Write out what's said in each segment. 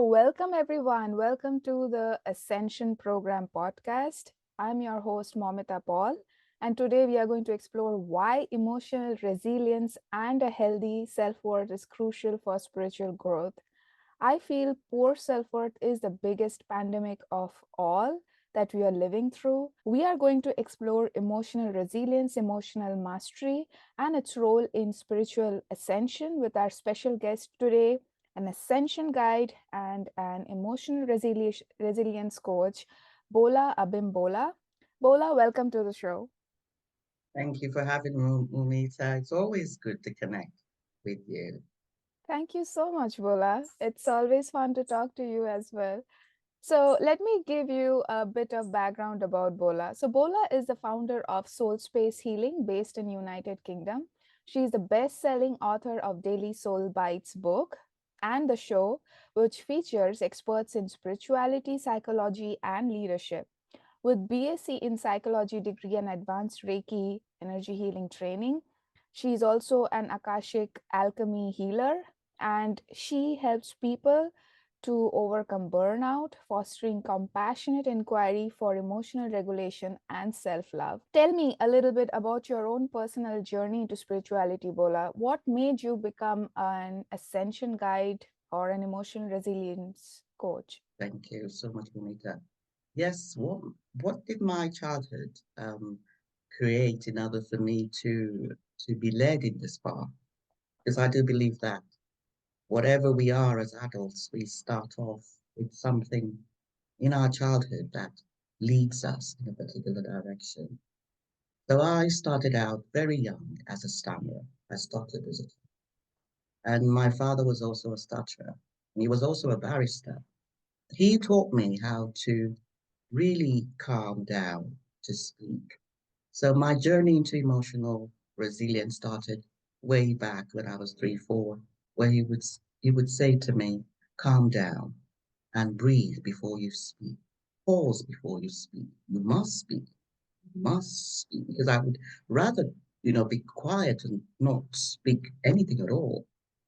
Welcome everyone. Welcome to the Ascension Program podcast. I'm your host, Momita Paul, and today we are going to explore why emotional resilience and a healthy self worth is crucial for spiritual growth. I feel poor self worth is the biggest pandemic of all that we are living through. We are going to explore emotional resilience, emotional mastery, and its role in spiritual ascension with our special guest today, an ascension guide and an emotional resilience coach, Bola Abimbola. Bola, welcome to the show. Thank you for having me, Mumita. It's always good to connect with you. Thank you so much, Bola. It's always fun to talk to you as well. So let me give you a bit of background about Bola. So Bola is the founder of Soul Space Healing based in United Kingdom. She is the best-selling author of Daily Soul Bites book and the show, which features experts in spirituality, psychology, and leadership. With BSc in psychology degree and advanced Reiki energy healing training, she is also an Akashic alchemy healer, and she helps people to overcome burnout, fostering compassionate inquiry for emotional regulation and self love. Tell me a little bit about your own personal journey into spirituality, Bola. What made you become an ascension guide or an emotional resilience coach? Thank you so much, Mumita. Yes, what did my childhood create in order for me to be led in this path? Because I do believe that whatever we are as adults, we start off with something in our childhood that leads us in a particular direction. So I started out very young as a stammerer. I stuttered as a kid. And my father was also a stutterer. He was also a barrister. He taught me how to really calm down to speak. So my journey into emotional resilience started way back when I was 3, 4, where he would say to me, calm down and breathe before you speak. Pause before you speak. You must speak. You must speak. Because I would rather, be quiet and not speak anything at all.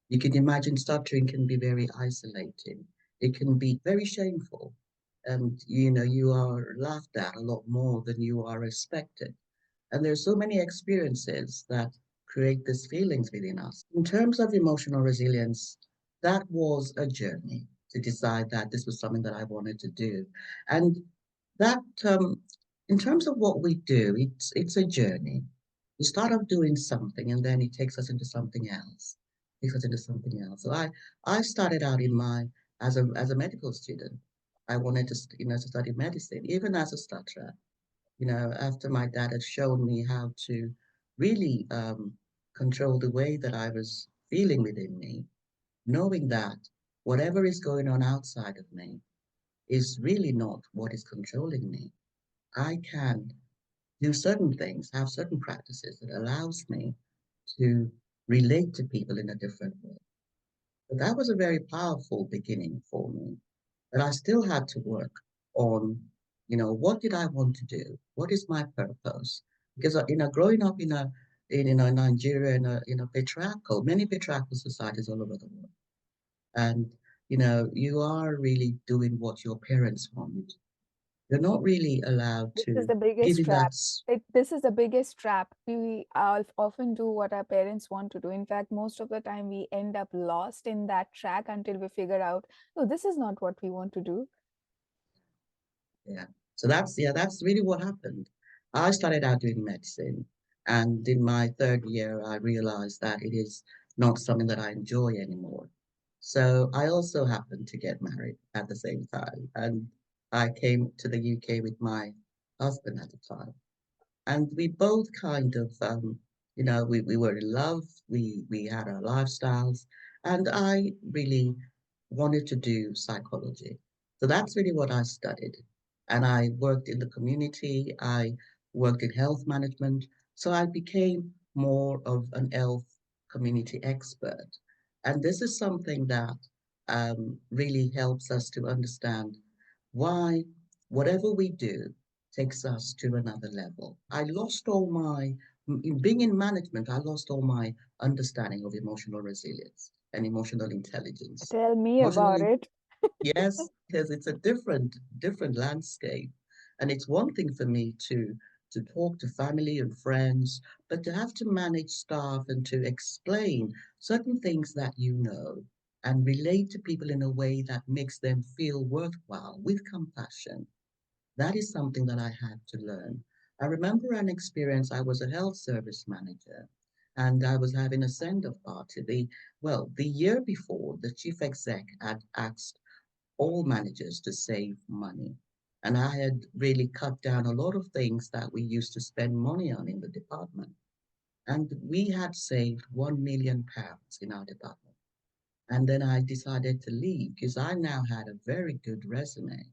You can imagine stuttering can be very isolating. It can be very shameful. And, you are laughed at a lot more than you are respected. And there's so many experiences that create these feelings within us. In terms of emotional resilience, that was a journey to decide that this was something that I wanted to do. And that, in terms of what we do, it's a journey. We start off doing something and then it takes us into something else. Takes us into something else. So I started out in my as a medical student. I wanted to to study medicine, even as a stutterer, after my dad had shown me how to really control the way that I was feeling within me, knowing that whatever is going on outside of me is really not what is controlling me. I can do certain things, have certain practices that allows me to relate to people in a different way. But that was a very powerful beginning for me. But I still had to work on, what did I want to do? What is my purpose? Because growing up in Nigeria in a patriarchal, many patriarchal societies all over the world, and you are really doing what your parents want. You're not really allowed This is to the give biggest in that. trap. This is the biggest trap. We often do what our parents want to do. In fact, most of the time we end up lost in that track until we figure out, oh, this is not what we want to do. Yeah. So that's really what happened. I started out doing medicine, and in my third year, I realized that it is not something that I enjoy anymore. So I also happened to get married at the same time, and I came to the UK with my husband at the time, and we both kind of, we were in love. We had our lifestyles, and I really wanted to do psychology. So that's really what I studied. And I worked in the community, I worked in health management. So I became more of an health community expert. And this is something that really helps us to understand why whatever we do takes us to another level. I lost all in being in management, I lost all my understanding of emotional resilience and emotional intelligence. Tell me about Emotionally, it. Yes, because it's a different landscape. And it's one thing for me to talk to family and friends, but to have to manage staff and to explain certain things that you know and relate to people in a way that makes them feel worthwhile with compassion. That is something that I had to learn. I remember an experience. I was a health service manager and I was having a send-off party. The year before, the chief exec had asked all managers to save money. And I had really cut down a lot of things that we used to spend money on in the department. And we had saved £1 million in our department. And then I decided to leave because I now had a very good resume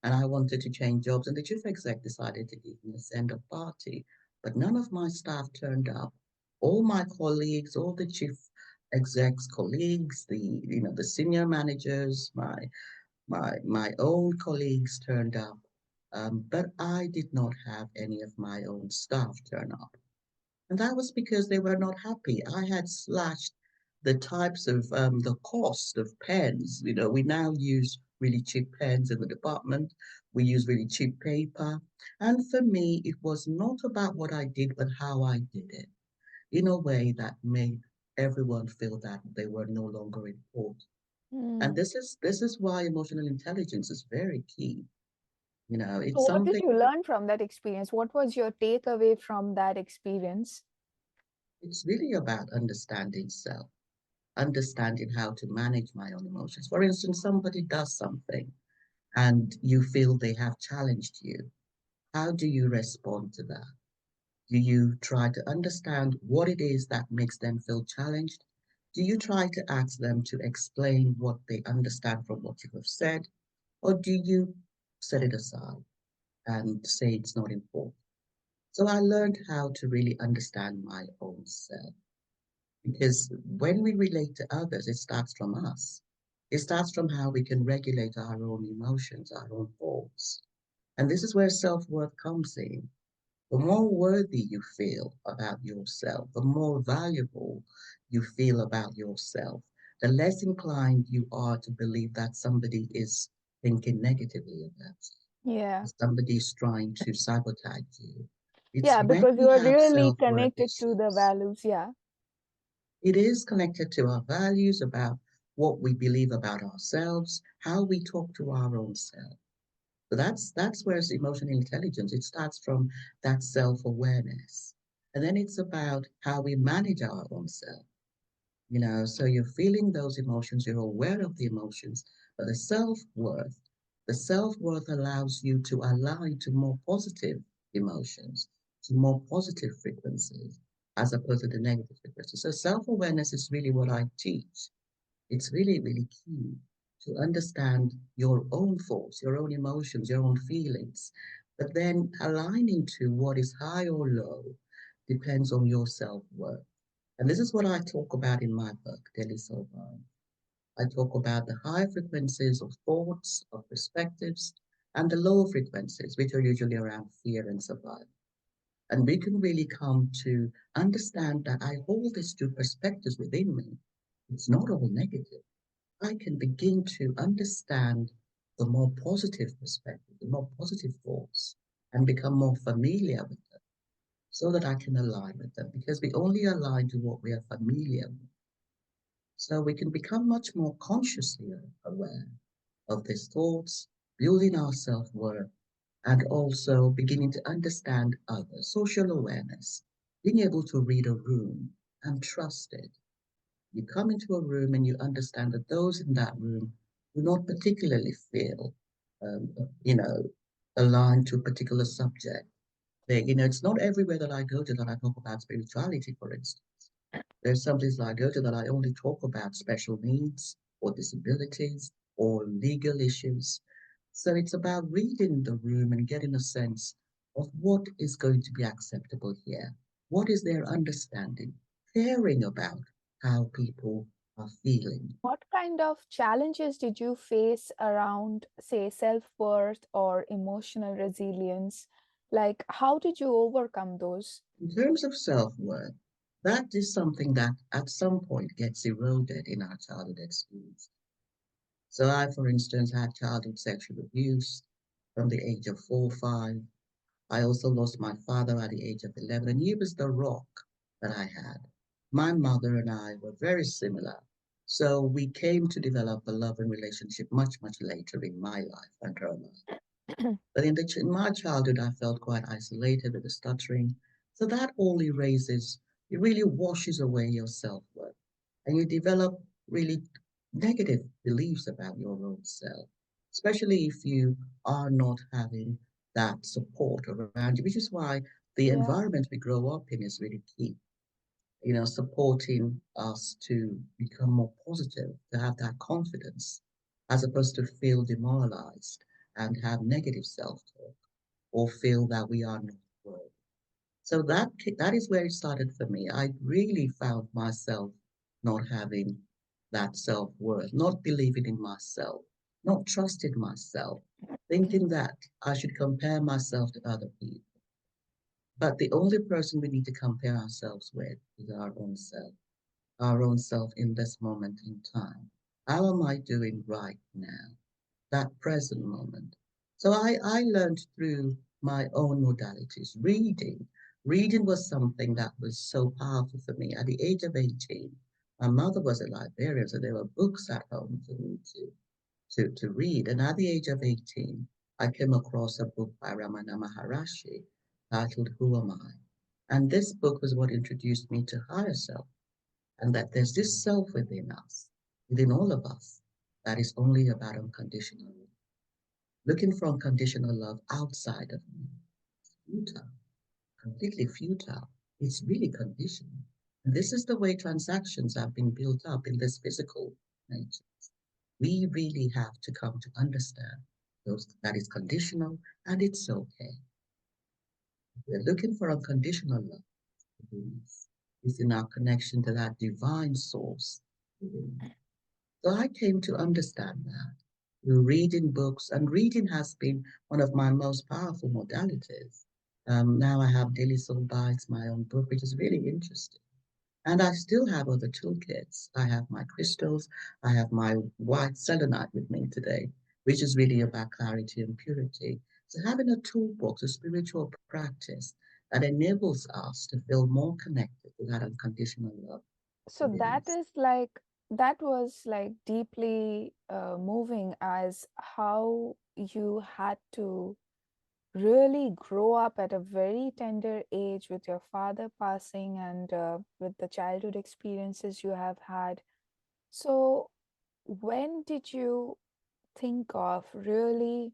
and I wanted to change jobs. And the chief exec decided to give me a send-off party, but none of my staff turned up. All my colleagues, all the chief exec's colleagues, the senior managers, my own colleagues turned up, but I did not have any of my own staff turn up. And that was because they were not happy. I had slashed the types of the cost of pens. We now use really cheap pens in the department. We use really cheap paper. And for me, it was not about what I did, but how I did it in a way that made everyone feel that they were no longer important. And Hmm. this is why emotional intelligence is very key. So, It's what did something. you learn from that experience? What was your takeaway from that experience? It's really about understanding self, understanding how to manage my own emotions. For instance, somebody does something and you feel they have challenged you. How do you respond to that? Do you try to understand what it is that makes them feel challenged? Do you try to ask them to explain what they understand from what you have said? Or do you set it aside and say it's not important? So I learned how to really understand my own self because when we relate to others, it starts from us. It starts from how we can regulate our own emotions, our own thoughts. And this is where self worth comes in. The more worthy you feel about yourself, the more valuable you feel about yourself, the less inclined you are to believe that somebody is thinking negatively about Yeah. you, somebody is trying to sabotage you. It's Yeah, when because you we are have really self worth connected to the issues. values. Yeah. It is connected to our values about what we believe about ourselves, how we talk to our own self. So that's where it's emotional intelligence. It starts from that self-awareness. And then it's about how we manage our own self. So you're feeling those emotions, you're aware of the emotions, but the self-worth allows you to align to more positive emotions, to more positive frequencies, as opposed to the negative frequencies. So self-awareness is really what I teach. It's really, really key to understand your own thoughts, your own emotions, your own feelings, but then aligning to what is high or low depends on your self-worth. And this is what I talk about in my book, Daily Soul Vibe. I talk about the high frequencies of thoughts, of perspectives, and the low frequencies, which are usually around fear and survival. And we can really come to understand that I hold these two perspectives within me. It's not all negative. I can begin to understand the more positive perspective, the more positive thoughts, and become more familiar with them so that I can align with them because we only align to what we are familiar with. So we can become much more consciously aware of these thoughts, building our self worth, and also beginning to understand others, social awareness, being able to read a room and trust it. You come into a room and you understand that those in that room do not particularly feel, um, you know, aligned to a particular subject. It's not everywhere that I go to that I talk about spirituality, for instance. There's some places I go to that I only talk about special needs or disabilities or legal issues. So it's about reading the room and getting a sense of what is going to be acceptable here. What is their understanding? Caring about how people are feeling. What kind of challenges did you face around, say, self worth or emotional resilience? Like, how did you overcome those? In terms of self worth, that is something that at some point gets eroded in our childhood experience. So I, for instance, had childhood sexual abuse from the age of 4, 5. I also lost my father at the age of 11, and he was the rock that I had. My mother and I were very similar. So we came to develop a loving relationship much, much later in my life and her life. But in my childhood, I felt quite isolated with the stuttering. So that all erases, it really washes away your self-worth. And you develop really negative beliefs about your own self, especially if you are not having that support around you, which is why the Yeah, environment we grow up in is really key. Supporting us to become more positive, to have that confidence, as opposed to feel demoralized and have negative self-talk or feel that we are not worthy. So that is where it started for me. I really found myself not having that self-worth, not believing in myself, not trusting myself, thinking that I should compare myself to other people. But the only person we need to compare ourselves with is our own self in this moment in time. How am I doing right now? That present moment. So I learned through my own modalities. Reading was something that was so powerful for me. At the age of 18, my mother was a librarian, so there were books at home for me to read. And at the age of 18, I came across a book by Ramana Maharishi titled Who Am I? And this book was what introduced me to higher self, and that there's this self within us, within all of us, that is only about unconditional love. Looking for unconditional love outside of me is futile, completely futile. It's really conditional. And this is the way transactions have been built up in this physical nature. We really have to come to understand those that is conditional and it's okay. We're looking for unconditional love within us. It's in our connection to that divine source within us. So I came to understand that through reading books, and reading has been one of my most powerful modalities. Now I have Daily Soul Bites, my own book, which is really interesting. And I still have other toolkits. I have my crystals, I have my white selenite with me today, which is really about clarity and purity. So having a toolbox, a spiritual practice that enables us to feel more connected to that unconditional love so within that us. is like that was like deeply moving as how you had to really grow up at a very tender age with your father passing and with the childhood experiences you have had. So, when did you think of really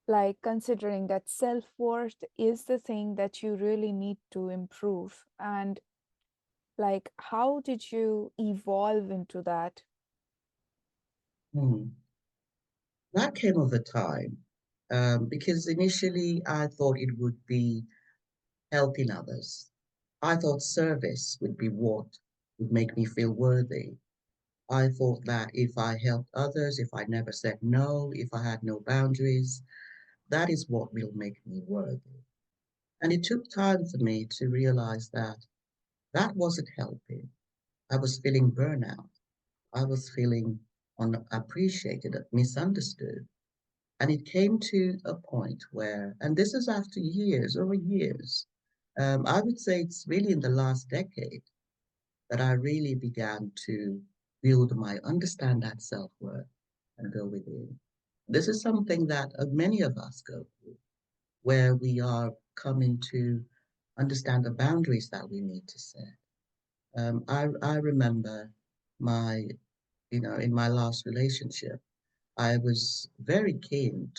like considering that self worth is the thing that you really need to improve? And like, how did you evolve into that? Hmm. That came over time because initially I thought it would be helping others. I thought service would be what would make me feel worthy. I thought that if I helped others, if I never said no, if I had no boundaries, that is what will make me worthy. And it took time for me to realize that that wasn't helping. I was feeling burnout. I was feeling unappreciated, misunderstood. And it came to a point where, and this is after years, over years, I would say it's really in the last decade that I really began to build understand that self-worth and go within. This is something that many of us go through, where we are coming to understand the boundaries that we need to set. I remember my, in my last relationship, I was very keen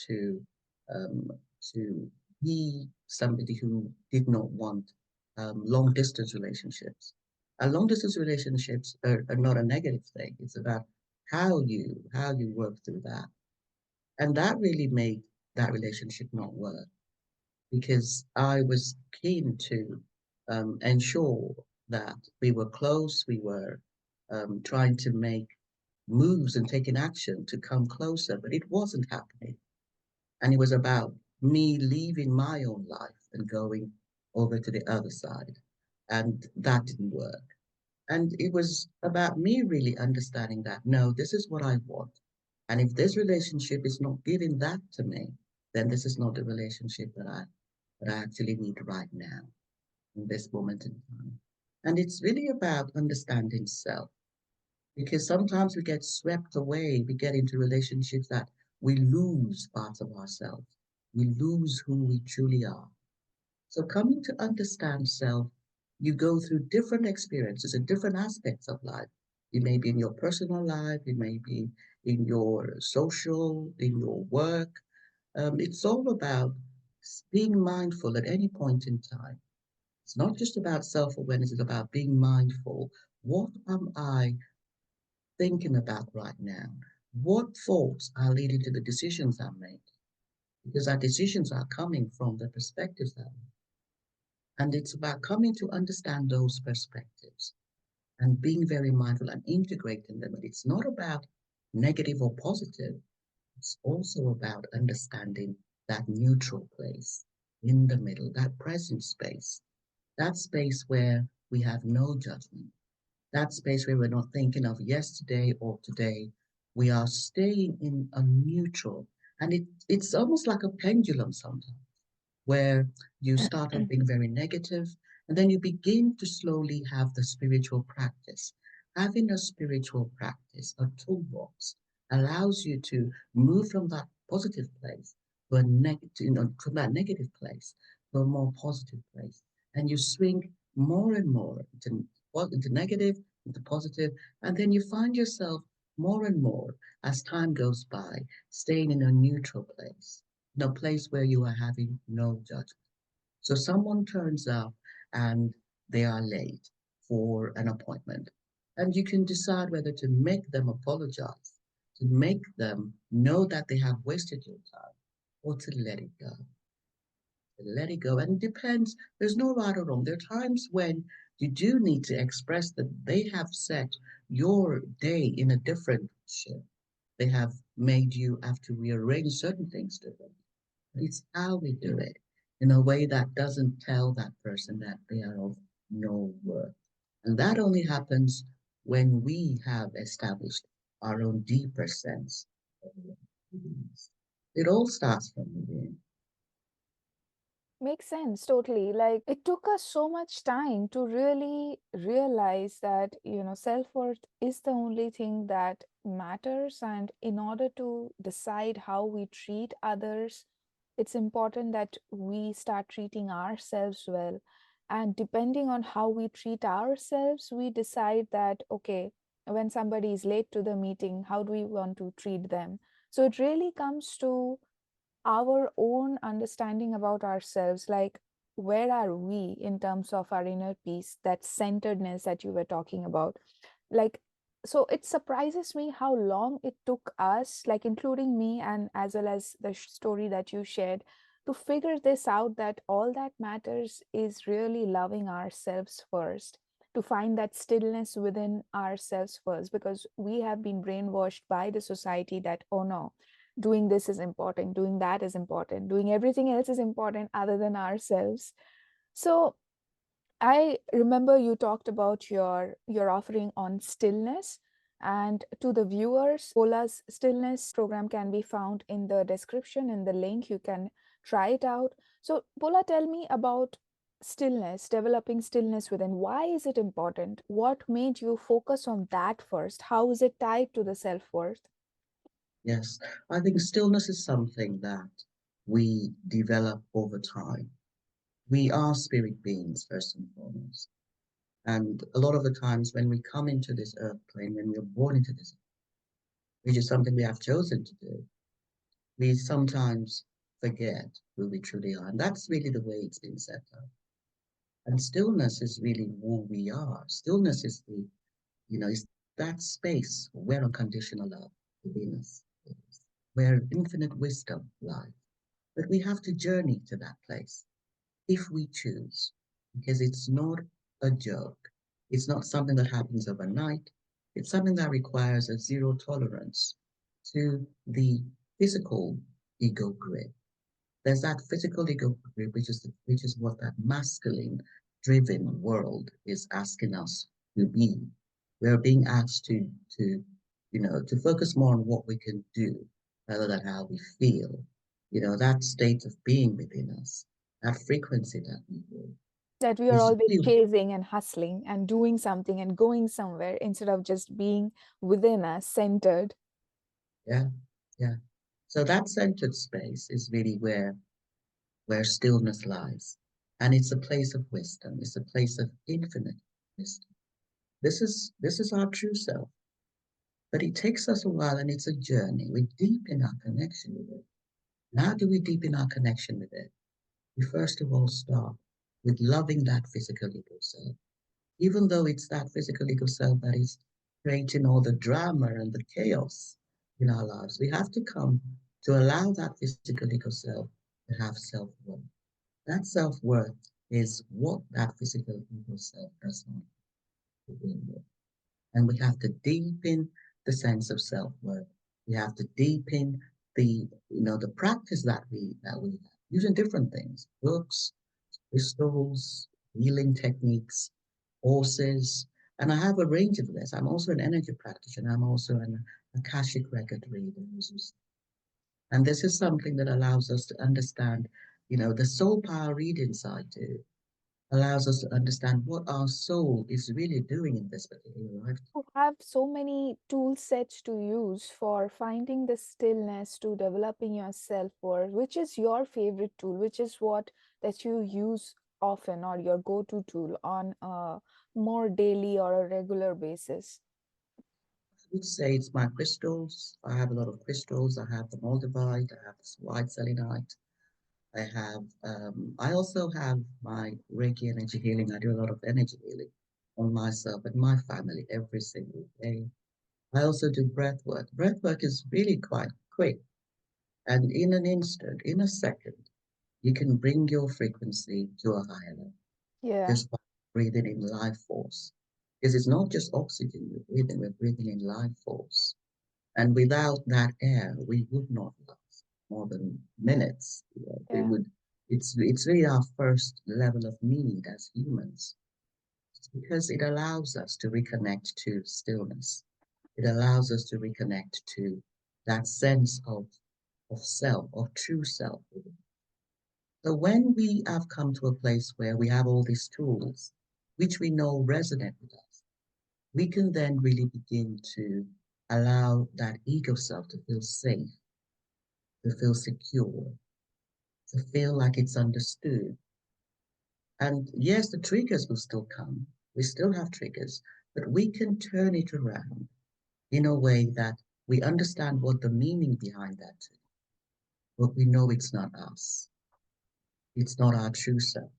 um, to be somebody who did not want long distance relationships. And long distance relationships are not a negative thing. It's about how you work through that, and that really made that relationship not work because I was keen to ensure that we were close. We were trying to make moves and taking action to come closer, but it wasn't happening. And it was about me leaving my own life and going over to the other side. And that didn't work. And it was about me really understanding that no, this is what I want. And if this relationship is not giving that to me, then this is not the relationship that I actually need right now in this moment in time. And it's really about understanding self because sometimes we get swept away, we get into relationships that we lose parts of ourselves. We lose who we truly are. So coming to understand self, you go through different experiences and different aspects of life. It may be in your personal life, it may be in your social, in your work. It's all about being mindful at any point in time. It's not just about self-awareness, it's about being mindful. What am I thinking about right now? What thoughts are leading to the decisions I'm making? Because our decisions are coming from the perspectives that we. And it's about coming to understand those perspectives and being very mindful and integrating them. And it's not about negative or positive. It's also about understanding that neutral place in the middle, that present space, that space where we have no judgment, that space where we're not thinking of yesterday or today. We are staying in a neutral, and it's almost like a pendulum sometimes where you start off being very negative and then you begin to slowly have the spiritual practice. Having a spiritual practice, a toolbox, allows you to move from that positive place to a negative, from that negative place to a more positive place. And you swing more and more into negative, into positive, and then you find yourself more and more as time goes by, staying in a neutral place, in a place where you are having no judgment. So someone turns up and they are late for an appointment, and you can decide whether to make them apologize, to make them know that they have wasted your time, or to let it go. To let it go. And it depends, there's no right or wrong. There are times when you do need to express that they have set your day in a different shift. They have made you have to rearrange certain things differently. It's how we do it in a way that doesn't tell that person that they are of no worth. And that only happens when we have established our own deeper sense of worth. It all starts from within. Makes sense, totally. Like it took us so much time to really realize that, self-worth is the only thing that matters. And in order to decide how we treat others, it's important that we start treating ourselves well. And depending on how we treat ourselves, we decide that, okay, when somebody is late to the meeting, how do we want to treat them? So it really comes to our own understanding about ourselves, like where are we in terms of our inner peace, that centeredness that you were talking about. Like, so it surprises me how long it took us, like including me and as well as the story that you shared, to figure this out, that all that matters is really loving ourselves first, to find that stillness within ourselves first, because we have been brainwashed by the society that, oh no, doing this is important, doing that is important, doing everything else is important other than ourselves. So I remember you talked about your offering on stillness, and to the viewers, Bola's stillness program can be found in the description, in the link. You can try it out. So Bola, tell me about stillness, developing stillness within. Why is it important? What made you focus on that first? How is it tied to the self-worth? Yes, I think stillness is something that we develop over time. We are spirit beings, first and foremost. And a lot of the times when we come into this earth plane, when we're born into this, which is something we have chosen to do, we sometimes forget who we truly are. And that's really the way it's been set up. And stillness is really who we are. Stillness is is that space where unconditional love within us is, where infinite wisdom lies. But we have to journey to that place if we choose, because it's not a joke. It's not something that happens overnight. It's something that requires a zero tolerance to the physical ego grip. There's that physical ego grip, which is what that masculine driven world is asking us to be. We're being asked to to focus more on what we can do rather than how we feel. That state of being within us, that frequency that we hold That we are is always really, chasing and hustling and doing something and going somewhere instead of just being within us, centered. yeah, yeah. So that centered space is really where stillness lies. And it's a place of wisdom. It's a place of infinite wisdom. This is our true self. But it takes us a while and it's a journey. We deepen our connection with it. And how do we deepen our connection with it? We first of all start with loving that physical ego self. Even though it's that physical ego self that is creating all the drama and the chaos in our lives, we have to come to allow that physical ego self to have self-worth. That self-worth is what that physical ego self does not begin with. And we have to deepen the sense of self-worth. We have to deepen the practice that we have using different things, books, crystals, healing techniques, horses. And I have a range of this. I'm also an energy practitioner. I'm also an Akashic record reader. And this is something that allows us to understand, the soul power reading side too. Allows us to understand what our soul is really doing in this particular life. You have so many tool sets to use for finding the stillness to developing your self-worth. Which is your favorite tool? Which is what that you use often or your go-to tool on a more daily or a regular basis? I would say it's my crystals. I have a lot of crystals. I have the moldavite. I have this white selenite. I also have my Reiki energy healing. I do a lot of energy healing on myself and my family every single day. I also do breath work. Breath work is really quite quick. And in an instant, in a second, you can bring your frequency to a higher level Yeah, just by breathing in life force. Because it's not just oxygen we're breathing in life force. And without that air, we would not last more than minutes. We yeah. would. It's really our first level of need as humans. It's because it allows us to reconnect to stillness. It allows us to reconnect to that sense of self, of true self. So when we have come to a place where we have all these tools, which we know resonate with us, we can then really begin to allow that ego self to feel safe, to feel secure, to feel like it's understood. And yes, the triggers will still come. We still have triggers, but we can turn it around in a way that we understand what the meaning behind that is, but we know it's not us. It's not our true self,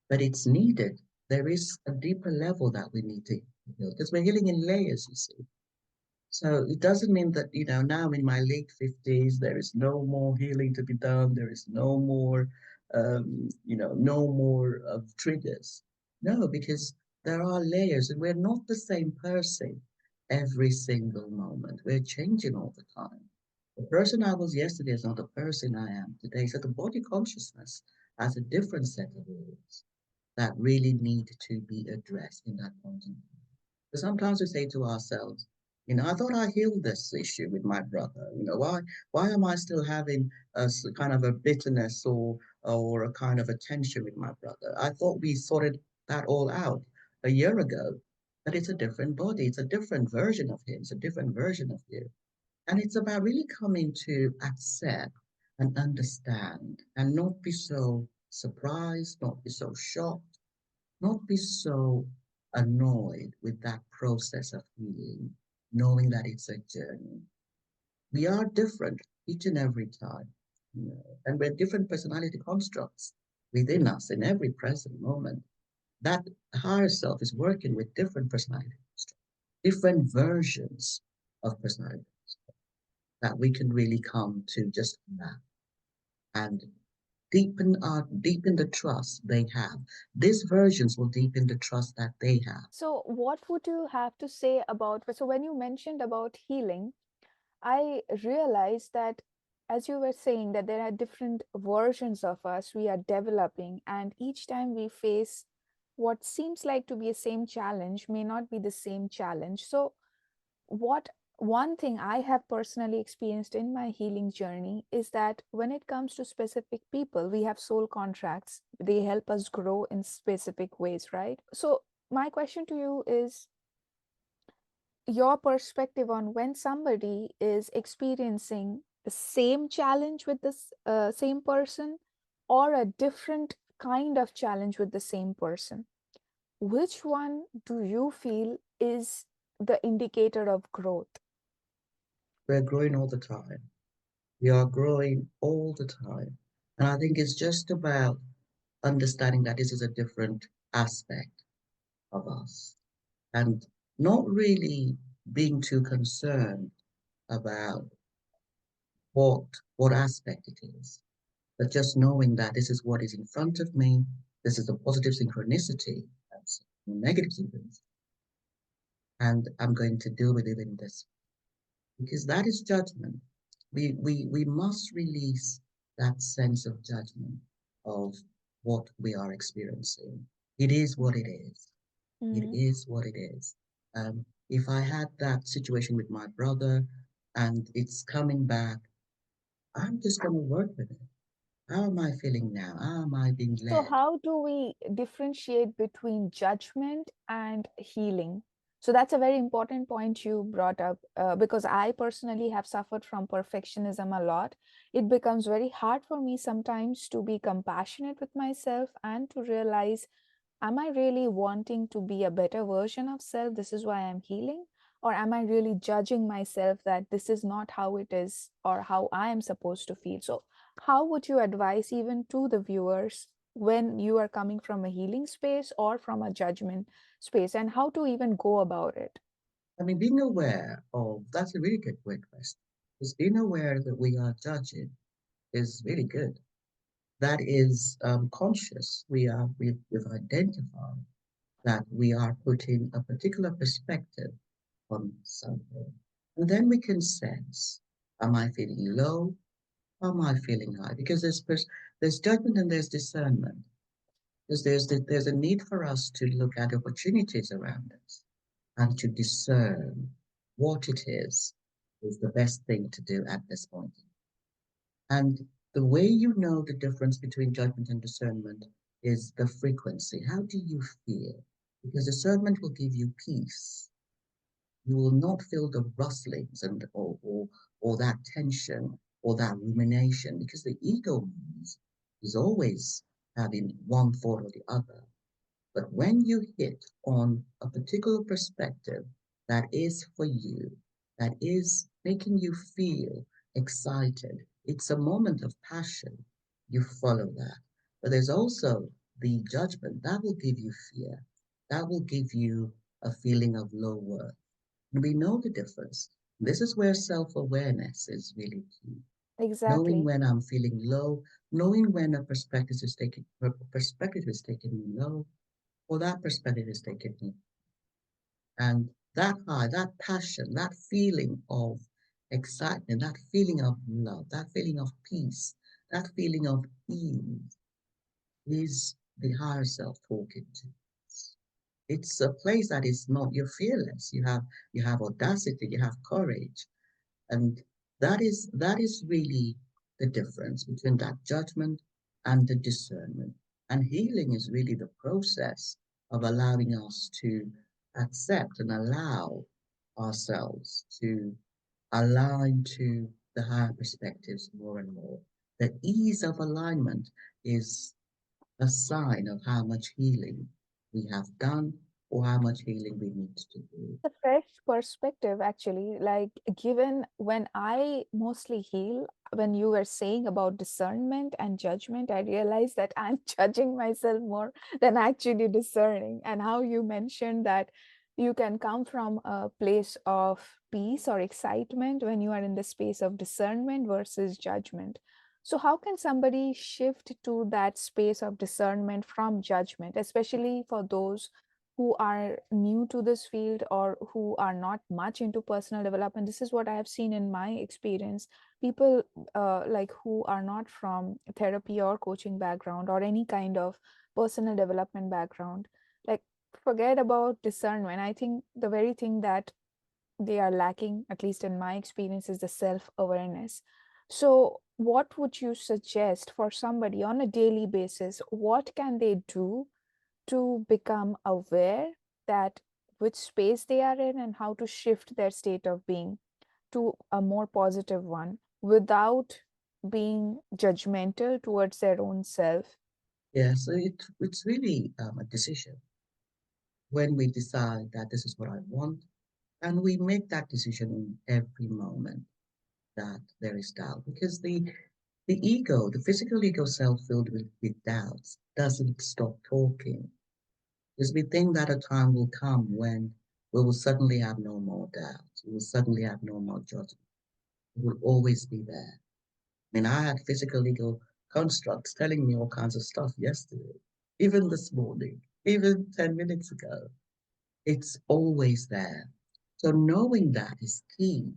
but it's needed. There is a deeper level that we need to heal because we're healing in layers, you see. So it doesn't mean that, now in my late 50s, there is no more healing to be done. There is no more, no more of triggers. No, because there are layers and we're not the same person every single moment. We're changing all the time. The person I was yesterday is not the person I am today. So the body consciousness has a different set of rules that really need to be addressed in that point in time. So sometimes we say to ourselves, I thought I healed this issue with my brother. Why am I still having kind of a bitterness or a kind of a tension with my brother? I thought we sorted that all out a year ago. But it's a different body. It's a different version of him. It's a different version of you. And it's about really coming to accept and understand and not be so surprised, not be so shocked, not be so annoyed with that process of healing, knowing that it's a journey. We are different each and every time, and we're different personality constructs within us in every present moment. That higher self is working with different personality constructs, different versions of personality that we can really come to just that and deepen the trust they have. These versions will deepen the trust that they have. So, what would you have to say about? So, when you mentioned about healing, I realized that, as you were saying, that there are different versions of us we are developing, and each time we face what seems like to be a same challenge may not be the same challenge. So, what one thing I have personally experienced in my healing journey is that when it comes to specific people, we have soul contracts. They help us grow in specific ways, right? So, my question to you is your perspective on when somebody is experiencing the same challenge with this same person or a different kind of challenge with the same person. Which one do you feel is the indicator of growth? We're growing all the time. We are growing all the time. And I think it's just about understanding that this is a different aspect of us and not really being too concerned about what aspect it is, but just knowing that this is what is in front of me, this is a positive synchronicity, that's a negative synchronicity, and I'm going to deal with it in this because that is judgment. We must release that sense of judgment of what we are experiencing. It is what it is. It Mm. is what it is. If I had that situation with my brother and it's coming back, I'm just going to work with it. How am I feeling now? How am I being So, led? how do we differentiate between judgment and healing? So, that's a very important point you brought up because I personally have suffered from perfectionism a lot. It becomes very hard for me sometimes to be compassionate with myself and to realize, am I really wanting to be a better version of self? This is why I'm healing. Or am I really judging myself that this is not how it is or how I am supposed to feel? So, how would you advise even to the viewers when you are coming from a healing space or from a judgment space, and how to even go about it? I mean, being aware of that's a really good great question. Because being aware that we are judging is really good. That is conscious. We've identified that we are putting a particular perspective on something. And then we can sense, am I feeling low? Am I feeling high? Because there's judgment and there's discernment. Because there's a need for us to look at opportunities around us and to discern what it is the best thing to do at this point. And the way you know the difference between judgment and discernment is the frequency. How do you feel? Because discernment will give you peace. You will not feel the rustlings or that tension or that rumination because the ego is always having one thought or the other. But when you hit on a particular perspective that is for you, that is making you feel excited, it's a moment of passion, you follow that. But there's also the judgment that will give you fear, that will give you a feeling of low worth. And we know the difference. This is where self awareness is really key. Knowing Exactly. when I'm feeling low, knowing when a perspective is taking me low, or that perspective is taking me. And that high, that passion, that feeling of excitement, that feeling of love, that feeling of peace, that feeling of ease is the higher self talking to us. It's a place that is not you're fearless. You have audacity, you have courage. And that is really the difference between that judgment and the discernment. And healing is really the process of allowing us to accept and allow ourselves to align to the higher perspectives more and more. The ease of alignment is a sign of how much healing we have done or how much healing we need to do. A fresh perspective, actually. Like, given when I mostly heal, when you were saying about discernment and judgment, I realized that I'm judging myself more than actually discerning. And how you mentioned that you can come from a place of peace or excitement when you are in the space of discernment versus judgment. So, how can somebody shift to that space of discernment from judgment, especially for those who are new to this field or who are not much into personal development? This is what I have seen in my experience. People like who are not from therapy or coaching background or any kind of personal development background, like, forget about discernment. I think the very thing that they are lacking, at least in my experience, is the self awareness. So, what would you suggest for somebody on a daily basis? What can they do to become aware that which space they are in and how to shift their state of being to a more positive one without being judgmental towards their own self? Yeah, so it's really a decision when we decide that this is what I want, and we make that decision in every moment that there is doubt, because the ego, the physical ego self filled with doubts, doesn't stop talking. Because we think that a time will come when we will suddenly have no more doubts, we will suddenly have no more judgment. It will always be there. I mean, I had physical ego constructs telling me all kinds of stuff yesterday, even this morning, even 10 minutes ago. It's always there. So knowing that is key,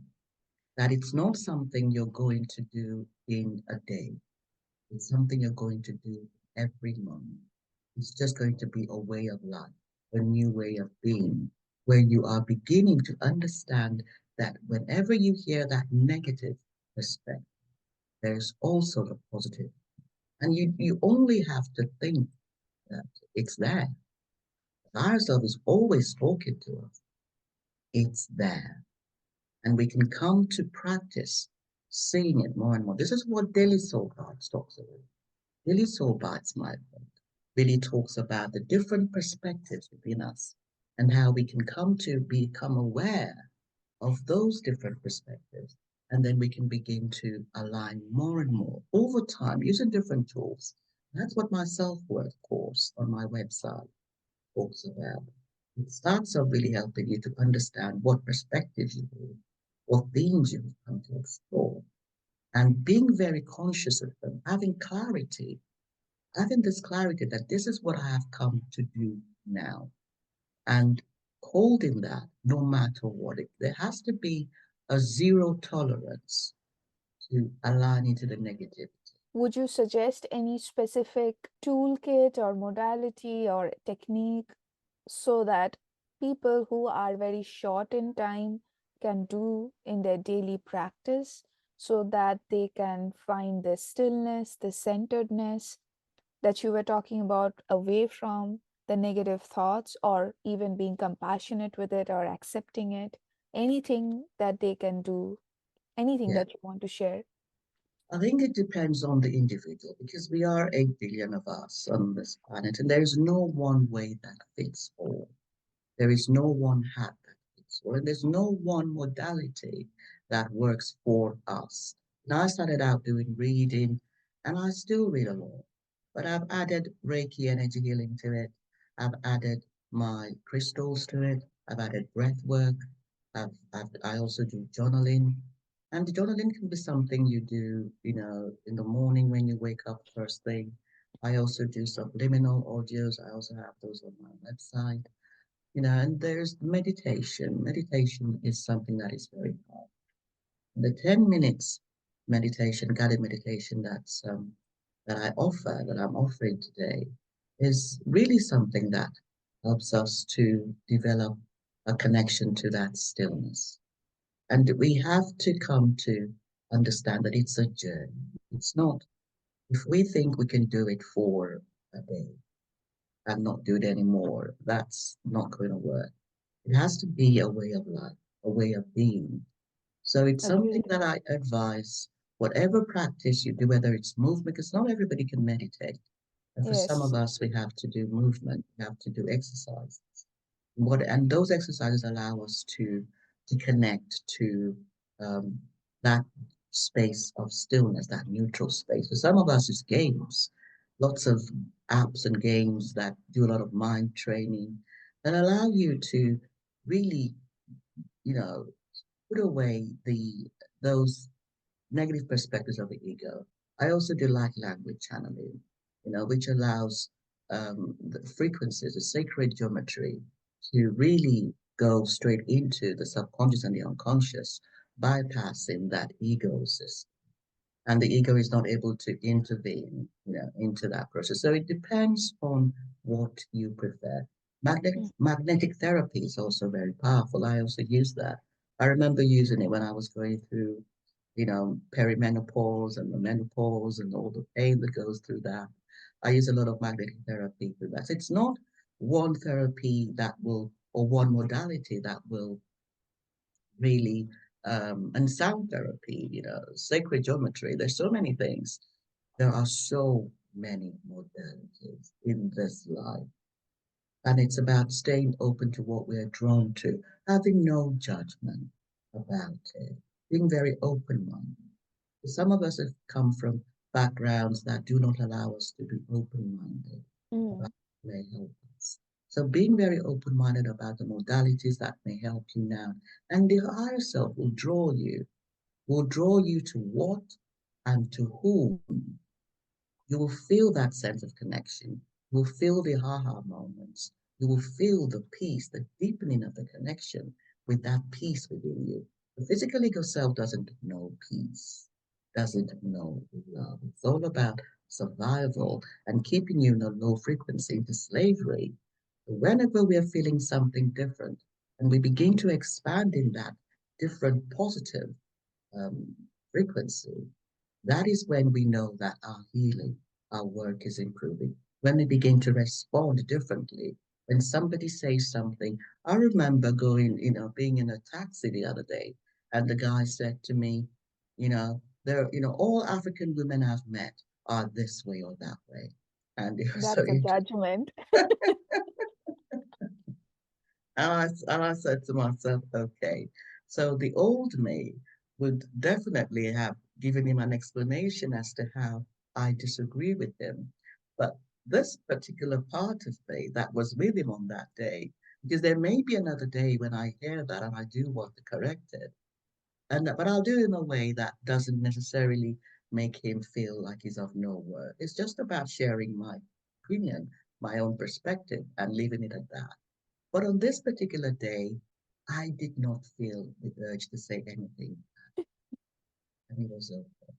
that it's not something you're going to do in a day. It's something you're going to do every moment. It's just going to be a way of life, a new way of being, where you are beginning to understand that whenever you hear that negative perspective, there's also the positive. And you only have to think that it's there. The higher self is always talking to us. It's there. And we can come to practice seeing it more and more. This is what Daily Soul Bites talks about. Daily Soul Bites, my friend, really talks about the different perspectives within us and how we can come to become aware of those different perspectives. And then we can begin to align more and more over time using different tools. That's what my self worth course on my website talks about. It starts off really helping you to understand what perspectives you hold, what themes you've come to explore, and being very conscious of them, having this clarity that this is what I have come to do now, and holding that no matter what. There has to be a zero tolerance to align into the negativity. Would you suggest any specific toolkit or modality or technique so that people who are very short in time can do in their daily practice so that they can find the stillness, the centeredness that you were talking about away from the negative thoughts or even being compassionate with it or accepting it? Anything that they can do, anything Yeah, that you want to share? I think it depends on the individual because we are 8 billion of us on this planet, and there is no one way that fits all. There is no one hat that fits all, and there's no one modality that works for us. Now, I started out doing reading, and I still read a lot, but I've added Reiki energy healing to it. I've added my crystals to it. I've added breath work. I also do journaling. And the journaling can be something you do, in the morning when you wake up first thing. I also do subliminal audios. I also have those on my website. And there's meditation. Meditation is something that is very powerful. The 10 minutes meditation, guided meditation that I'm offering today is really something that helps us to develop a connection to that stillness. And we have to come to understand that it's a journey. It's not, if we think we can do it for a day and not do it anymore, that's not going to work. It has to be a way of life, a way of being. So it's something Agreed. that I advise whatever practice you do, whether it's movement, because not everybody can meditate. And for some of Yes, us, we have to do movement, we have to do exercise. And those exercises allow us to connect to um, that space of stillness, that neutral space. For some of us, it's games, lots of apps and games that do a lot of mind training that allow you to really, you know, put away those negative perspectives of the ego. I also do light language channeling, which allows the frequencies, the sacred geometry, to really go straight into the subconscious and the unconscious, bypassing that ego system. And the ego is not able to intervene, into that process. So it depends on what you prefer. Magnetic therapy is also very powerful. I also use that. I remember using it when I was going through, perimenopause and the menopause and all the pain that goes through that. I use a lot of magnetic therapy for that. So it's not one therapy that will, or one modality that will really, and sound therapy, sacred geometry. There's so many things. There are so many modalities in this life. And it's about staying open to what we're drawn to, having no judgment about it, being very open minded. Some of us have come from backgrounds that do not allow us to be open minded about Mm, what may help us. So, being very open minded about the modalities that may help you now, and the higher self will draw you to what and to whom you will feel that sense of connection. You will feel the aha moments. You will feel the peace, the deepening of the connection with that peace within you. The physical ego self doesn't know peace, doesn't know love. It's all about survival and keeping you in a low frequency into slavery. But whenever we are feeling something different and we begin to expand in that different positive um, frequency, that is when we know that our healing, our work is improving. When we begin to respond differently. When somebody says something, I remember being in a taxi the other day, and the guy said to me, all African women I've met are this way or that way. And it was so that's a interesting. judgment. And I said to myself, okay, so the old me would definitely have given him an explanation as to how I disagree with him. But this particular part of me that was with him on that day, because there may be another day when I hear that and I do want to correct it. But I'll do it in a way that doesn't necessarily make him feel like he's of no worth. It's just about sharing my opinion, my own perspective, and leaving it at that. But on this particular day, I did not feel the urge to say anything, and it was over.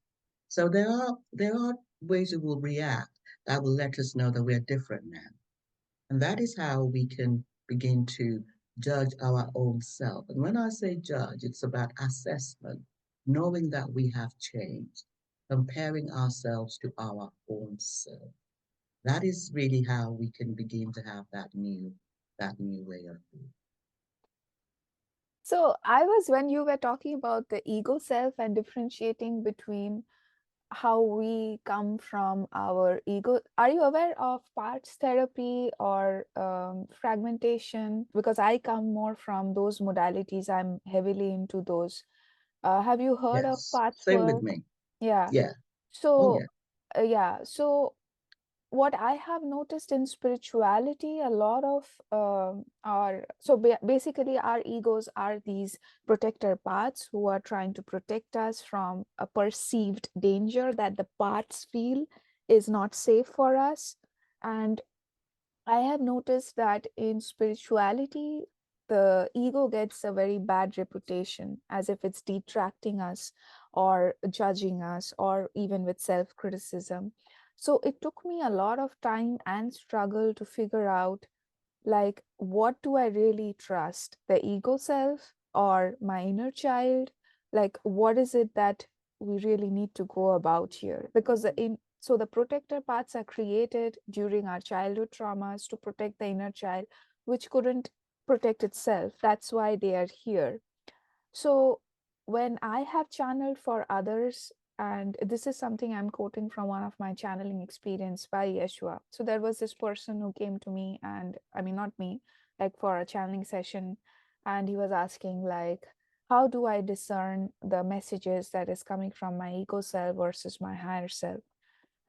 So there are ways we will react that will let us know that we're different now, and that is how we can begin to judge our own self. And when I say judge, it's about assessment, knowing that we have changed, comparing ourselves to our own self. That is really how we can begin to have that new way of being. So I was, when you were talking about the ego self and differentiating between how we come from our ego, are you aware of parts therapy or fragmentation? Because I come more from those modalities, I'm heavily into those. Have you heard of Yes, parts same with work? me. Yeah. Yeah. Oh, So, yeah. yeah. So what I have noticed in spirituality, a lot of basically our egos are these protector parts who are trying to protect us from a perceived danger that the parts feel is not safe for us. And I have noticed that in spirituality, the ego gets a very bad reputation as if it's detracting us or judging us or even with self criticism. So it took me a lot of time and struggle to figure out, like, what do I really trust, the ego self or my inner child? Like, what is it that we really need to go about here? Because the protector parts are created during our childhood traumas to protect the inner child, which couldn't protect itself. That's why they are here. So when I have channeled for others, and this is something I'm quoting from one of my channeling experience by Yeshua. So there was this person who came to me, and I mean, not me, like for a channeling session, and he was asking, like, how do I discern the messages that is coming from my ego self versus my higher self?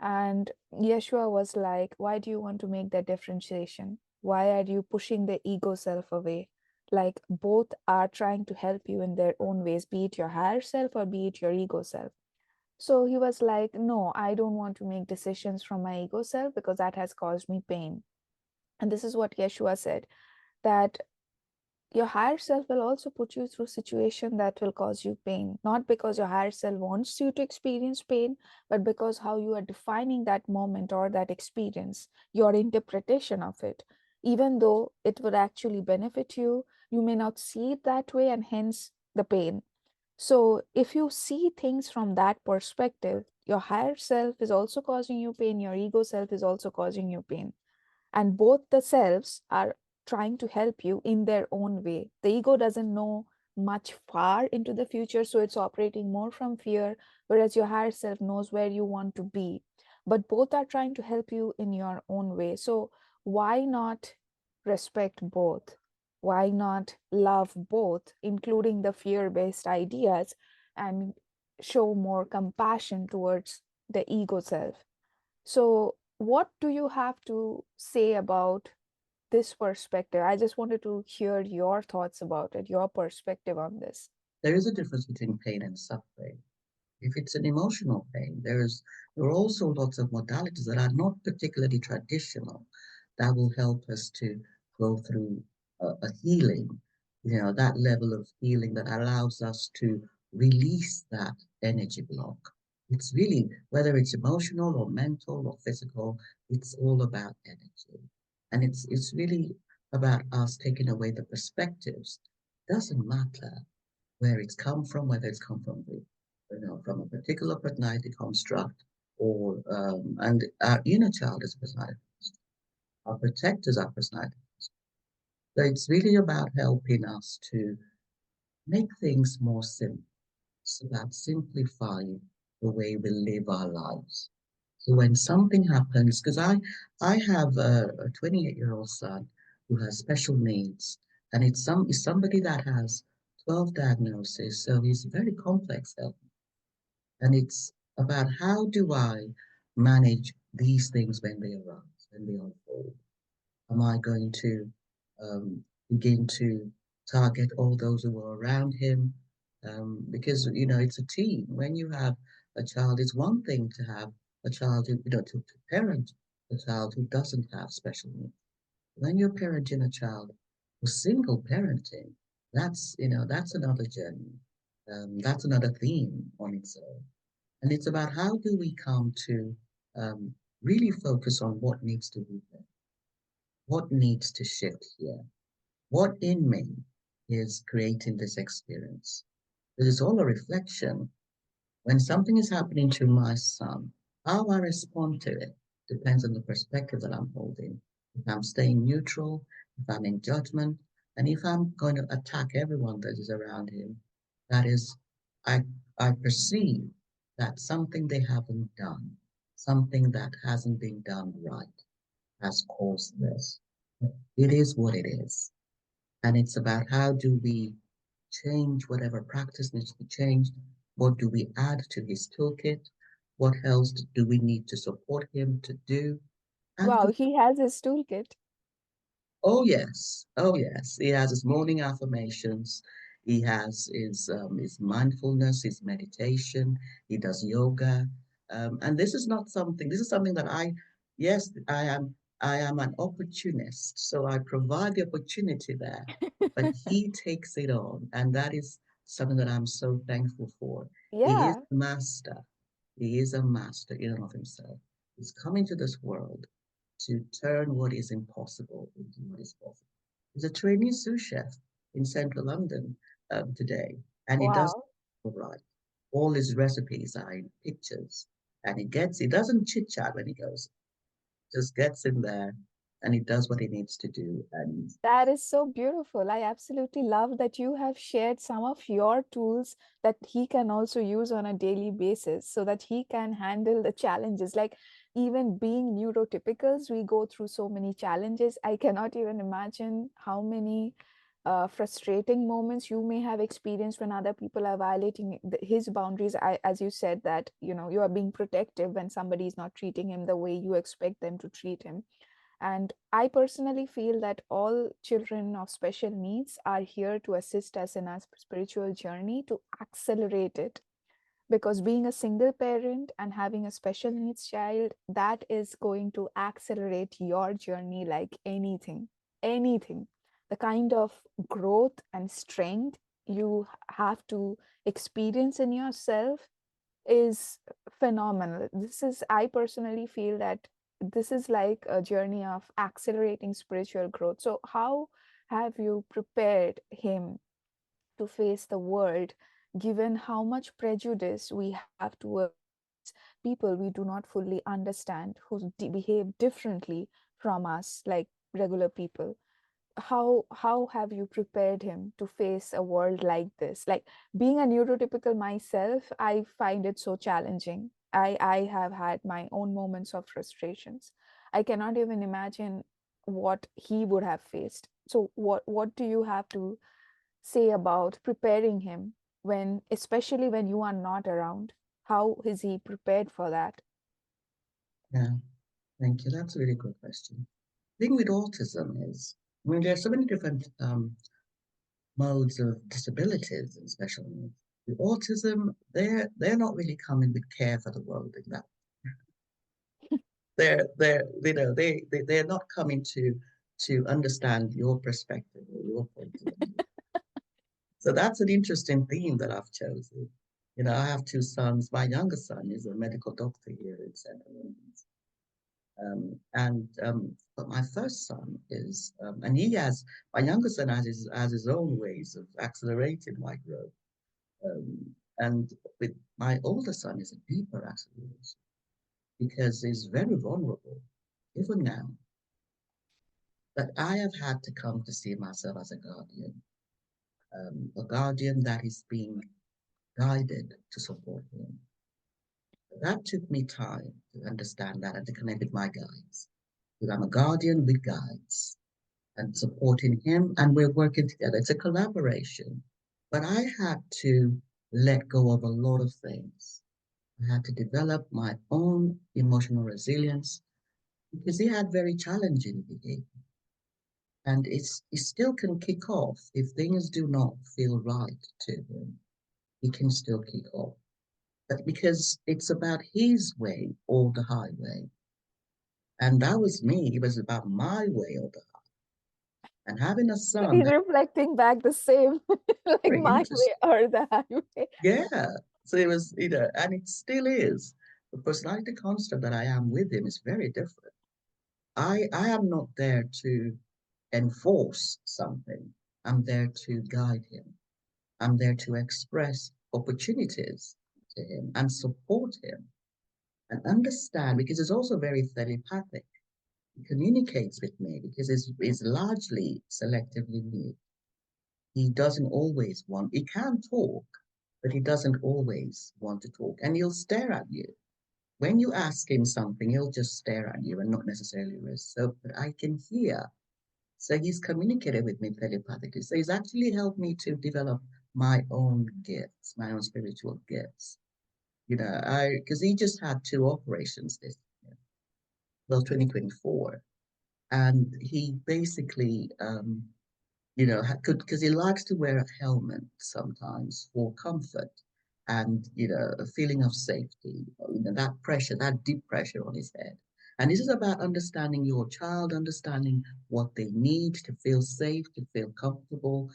And Yeshua was like, why do you want to make that differentiation? Why are you pushing the ego self away? Like, both are trying to help you in their own ways, be it your higher self or be it your ego self. So he was like, no, I don't want to make decisions from my ego self because that has caused me pain. And this is what Yeshua said, that your higher self will also put you through situation that will cause you pain, not because your higher self wants you to experience pain, but because how you are defining that moment or that experience, your interpretation of it. Even though it would actually benefit you, you may not see it that way, and hence the pain. So, if you see things from that perspective, your higher self is also causing you pain, your ego self is also causing you pain. And both the selves are trying to help you in their own way. The ego doesn't know much far into the future, so it's operating more from fear, whereas your higher self knows where you want to be. But both are trying to help you in your own way. So, why not respect both? Why not love both, including the fear based ideas, and show more compassion towards the ego self? So, what do you have to say about this perspective? I just wanted to hear your thoughts about it, your perspective on this. There is a difference between pain and suffering. If it's an emotional pain, there are also lots of modalities that are not particularly traditional that will help us to go through a healing, that level of healing that allows us to release that energy block. It's really, whether it's emotional or mental or physical, it's all about energy. And it's really about us taking away the perspectives. Doesn't matter where it's come from, whether it's come from from a particular personality construct or and our inner child is a personality, our protectors are personality. So it's really about helping us to make things more simple. It's about simplifying the way we live our lives. So when something happens, because I have a 28-year-old son who has special needs, and it's somebody that has 12 diagnoses, so he's very complex health. And it's about how do I manage these things when they arise, when they unfold? Am I going to begin to target all those who are around him? Because, it's a team. When you have a child, it's one thing to have a child who, to parent a child who doesn't have special needs. When you're parenting a child who's single parenting, that's another journey. That's another theme on its own. And it's about how do we come to um, really focus on what needs to be there, what needs to shift here, what in me is creating this experience. It is all a reflection. When something is happening to my son, how I respond to it depends on the perspective that I'm holding. If I'm staying neutral, if I'm in judgment, and if I'm going to attack everyone that is around him, that is, I, I perceive that something they haven't done, something that hasn't been done right, has caused this. It is what it is. And it's about how do we change whatever practice needs to be changed? What do we add to his toolkit? What else do we need to support him to do? And Wow, to, he has his toolkit. oh yes, oh yes, he has his morning affirmations. He has his mindfulness, his meditation. He does yoga, and this is not something. This is something that yes, I am an opportunist, so I provide the opportunity there, but he takes it on, and that is something that I'm so thankful for. He is Yeah. a master. He is a master in and of himself. He's coming to this world to turn what is impossible into what is possible. He's a trainee sous chef in central London today, and he does Wow. all right. All his recipes are in pictures, and he doesn't chit chat when he goes, just gets in there and he does what he needs to do. And That is so beautiful. I absolutely love that you have shared some of your tools that he can also use on a daily basis so that he can handle the challenges. Like, even being neurotypicals, we go through so many challenges. I cannot even imagine how many frustrating moments you may have experienced when other people are violating his boundaries. As you said, that you are being protective when somebody is not treating him the way you expect them to treat him. And I personally feel that all children of special needs are here to assist us in our spiritual journey to accelerate it. Because being a single parent and having a special needs child, that is going to accelerate your journey like anything. Anything. The kind of growth and strength you have to experience in yourself is phenomenal. I personally feel that this is like a journey of accelerating spiritual growth. So, how have you prepared him to face the world, given how much prejudice we have towards people we do not fully understand, who behave differently from us, like regular people? How have you prepared him to face a world like this? Like, being a neurotypical myself, I find it so challenging. I have had my own moments of frustrations. I cannot even imagine what he would have faced. So what do you have to say about preparing him, when, especially when you are not around? How is he prepared for that? Yeah, thank you. That's a really good question. The thing with autism is, I mean, there are so many different modes of disabilities and special needs. With autism, they're not really coming with care for the world in that. They're they're not coming to understand your perspective or your point of view. So that's an interesting theme that I've chosen. You know, I have two sons. My younger son is a medical doctor here in Central London. But my first son is, and he has, my younger son has his own ways of accelerating my growth. And with my older son is a deeper acceleration because he's very vulnerable, even now. But I have had to come to see myself as a guardian that is being guided to support him. That took me time to understand that and to connect with my guides. Because I'm a guardian with guides and supporting him, and we're working together. It's a collaboration. But I had to let go of a lot of things. I had to develop my own emotional resilience because he had very challenging behavior. And it still can kick off if things do not feel right to him. He can still kick off. But because it's about his way or the highway. And that was me. It was about my way or the highway. And having a So son he's that's reflecting back the same, like very my way interesting. or the highway. Yeah. So it was, and it still is. The personality construct that I am with him is very different. I am not there to enforce something. I'm there to guide him. I'm there to express opportunities to him and support him and understand because it's also very telepathic. He communicates with me because it's largely selectively mute. He doesn't always want, he can talk, but he doesn't always want to talk. And he'll stare at you. When you ask him something, he'll just stare at you and not necessarily respond. But I can hear. So he's communicated with me telepathically. So he's actually helped me to develop my own gifts, my own spiritual gifts. Because he just had two operations this year, well, 2024. And he basically could because he likes to wear a helmet sometimes for comfort and a feeling of safety. That pressure, that deep pressure on his head. And this is about understanding your child, understanding what they need to feel safe, to feel comfortable,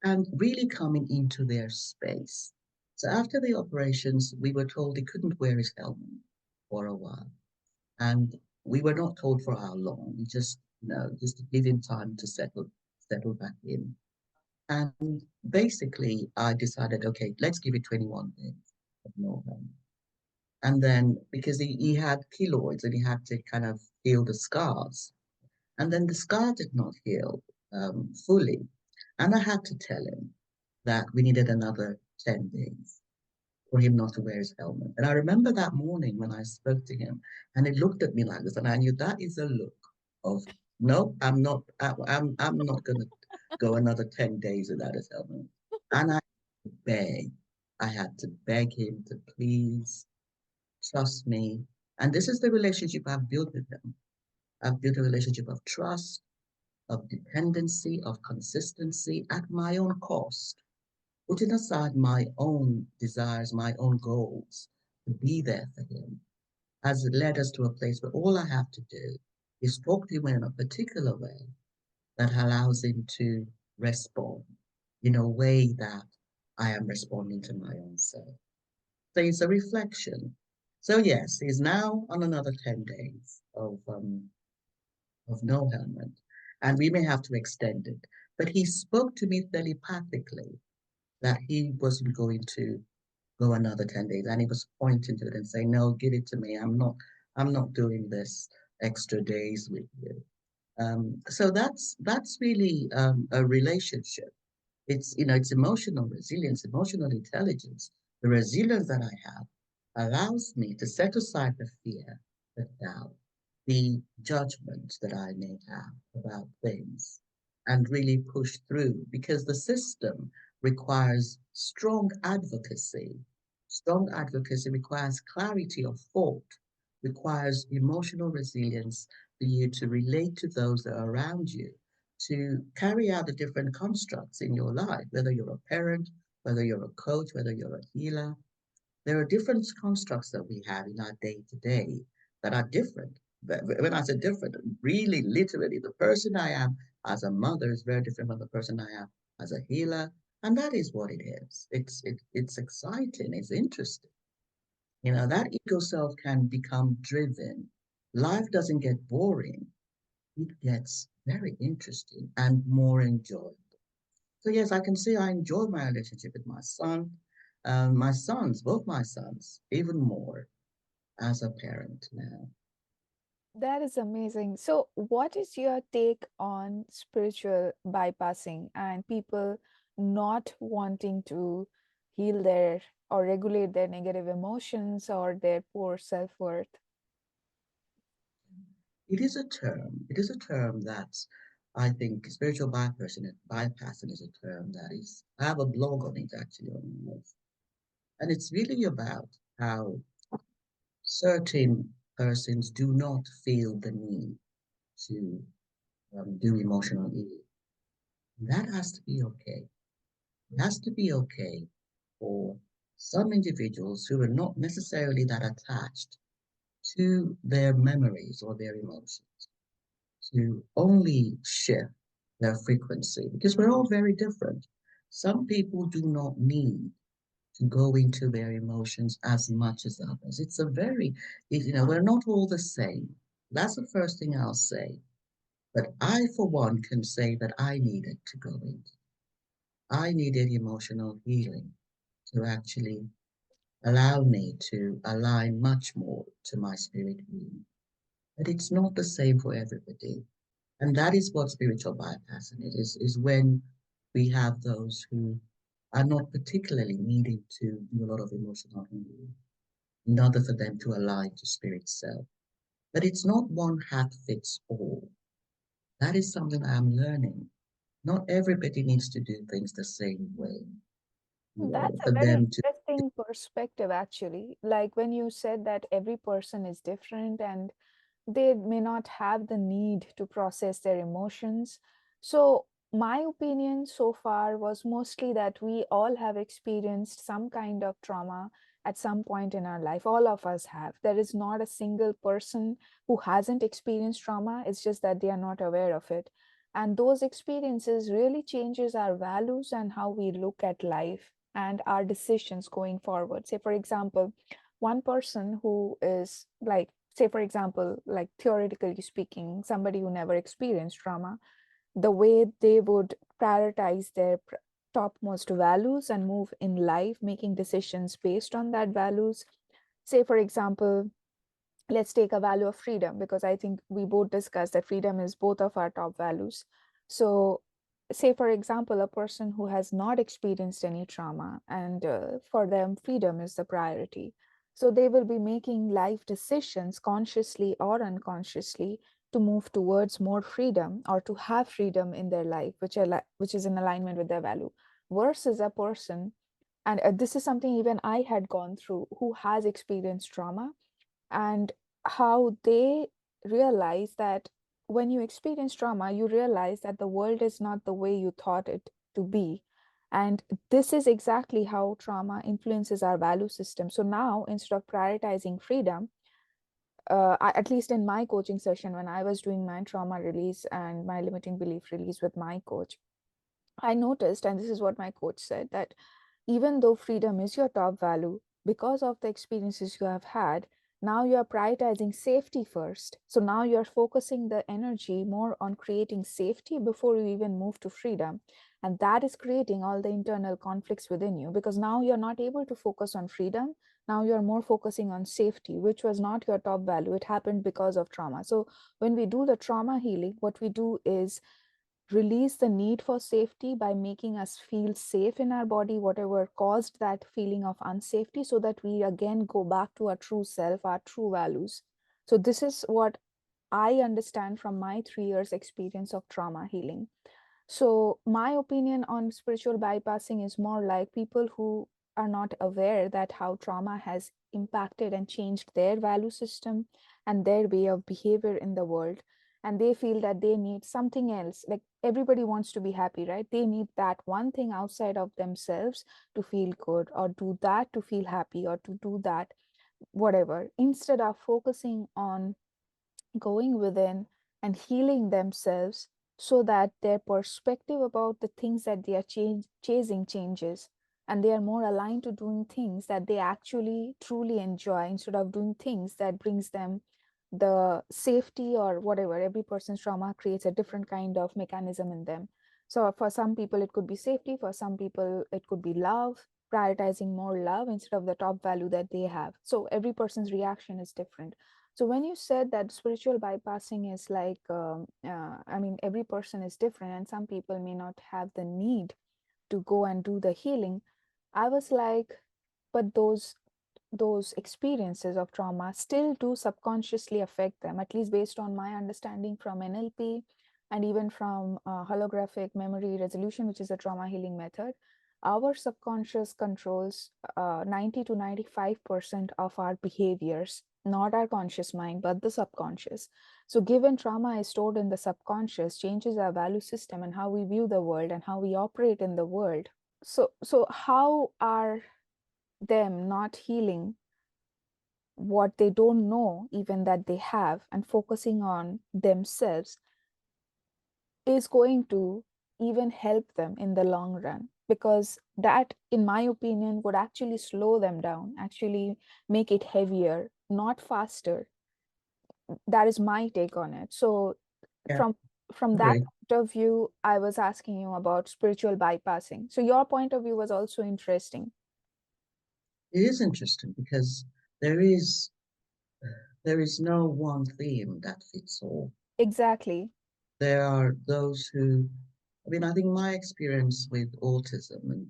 and really coming into their space. So after the operations, we were told he couldn't wear his helmet for a while. And we were not told for how long. We just to give him time to settle back in. And basically, I decided, okay, let's give it 21 days of no harm. And then because he had keloids and he had to kind of heal the scars. And then the scar did not heal fully. And I had to tell him that we needed another 10 days for him not to wear his helmet. And I remember that morning when I spoke to him and he looked at me like this, and I knew that is a look of no, I'm not. I'm not gonna go another 10 days without his helmet. And beg, I had to beg him to please trust me. And this is the relationship I've built with him. I've built a relationship of trust, of dependency, of consistency at my own cost, putting aside my own desires, my own goals to be there for him has led us to a place where all I have to do is talk to him in a particular way that allows him to respond in a way that I am responding to my own self. So it's a reflection. So yes, he's now on another 10 days of no helmet, and we may have to extend it. But he spoke to me telepathically that he wasn't going to go another 10 days. And he was pointing to it and saying, no, give it to me. I'm not doing this extra days with you. So that's really a relationship. It's emotional resilience, emotional intelligence. The resilience that I have allows me to set aside the fear, the doubt, the judgment that I may have about things and really push through because the system requires strong advocacy. Strong advocacy requires clarity of thought, requires emotional resilience for you to relate to those that are around you, to carry out the different constructs in your life, whether you're a parent, whether you're a coach, whether you're a healer. There are different constructs that we have in our day to day that are different. When I say different, really literally, the person I am as a mother is very different from the person I am as a healer. And that is what it is. It's exciting, it's interesting. That ego self can become driven. Life doesn't get boring, it gets very interesting and more enjoyable. So yes, I can say I enjoy my relationship with my son, my sons, both my sons, even more as a parent now. That is amazing. So, what is your take on spiritual bypassing and people not wanting to heal their or regulate their negative emotions or their poor self-worth? It is a term. It is a term that I think spiritual bypassing is a term that is. I have a blog on it actually on my list. And it's really about how certain persons do not feel the need to do emotional eating. That has to be okay. It has to be okay for some individuals who are not necessarily that attached to their memories or their emotions to only shift their frequency because we're all very different. Some people do not need to go into their emotions as much as others. We're not all the same. That's the first thing I'll say. But I, for one, can say that I needed to go into. I needed emotional healing to actually allow me to align much more to my spirit being. But it's not the same for everybody. And that is what spiritual bypassing is when we have those who are not particularly needing to do a lot of emotional healing in order for them to align to spirit self. But it's not one hat fits all. That is something I'm learning. Not everybody needs to do things the same way, That's a for very them to. interesting perspective, actually. Like when you said that every person is different and they may not have the need to process their emotions. So, my opinion so far was mostly that we all have experienced some kind of trauma at some point in our life. All of us have. There is not a single person who hasn't experienced trauma. It's just that they are not aware of it. And those experiences really changes our values and how we look at life and our decisions going forward. Say, for example, one person who is like, say for example, like theoretically speaking, somebody who never experienced trauma, the way they would prioritize their topmost values and move in life making decisions based on that values. Say for example, let's take a value of freedom, because I think we both discussed that freedom is both of our top values. So say for example, a person who has not experienced any trauma and for them freedom is the priority, so they will be making life decisions consciously or unconsciously to move towards more freedom or to have freedom in their life, which is in alignment with their value, versus a person, and this is something even I had gone through, who has experienced trauma, and how they realize that when you experience trauma, you realize that the world is not the way you thought it to be. And this is exactly how trauma influences our value system. So now, instead of prioritizing freedom, at least in my coaching session, when I was doing my trauma release and my limiting belief release with my coach, I noticed, and this is what my coach said, that even though freedom is your top value, because of the experiences you have had, Now you're prioritizing safety first. So now you're focusing the energy more on creating safety before you even move to freedom. And that is creating all the internal conflicts within you, because now you're not able to focus on freedom. Now you're more focusing on safety, which was not your top value. It happened because of trauma. So when we do the trauma healing, what we do is release the need for safety by making us feel safe in our body, whatever caused that feeling of unsafety, so that we again go back to our true self, our true values. So, this is what I understand from my 3 years experience of trauma healing. So, my opinion on spiritual bypassing is more like people who are not aware that how trauma has impacted and changed their value system and their way of behavior in the world. And they feel that they need something else. Like everybody wants to be happy, right? They need that one thing outside of themselves to feel good, or do that to feel happy, or to do that, whatever, instead of focusing on going within and healing themselves, so that their perspective about the things that they are chasing changes, and they are more aligned to doing things that they actually truly enjoy, instead of doing things that brings them the safety or whatever. Every person's trauma creates a different kind of mechanism in them. So for some people it could be safety, for some people it could be love, prioritizing more love instead of the top value that they have. So every person's reaction is different. So when you said that spiritual bypassing is like, I mean, every person is different, and some people may not have the need to go and do the healing. I was like, but those experiences of trauma still do subconsciously affect them, at least based on my understanding from NLP and even from holographic memory resolution, which is a trauma healing method. Our subconscious controls 90 to 95% of our behaviors, not our conscious mind, but the subconscious. So, given trauma is stored in the subconscious, changes our value system and how we view the world and how we operate in the world. So how are them not healing what they don't know even that they have, and focusing on themselves, is going to even help them in the long run, because that, in my opinion, would actually slow them down, actually make it heavier, not faster. That is my take on it. So Yeah, from that agree. point of view, I was asking you about spiritual bypassing. So your point of view was also interesting. It is interesting because there is there is no one theme that fits all. Exactly. There are those who, I mean, I think my experience with autism, and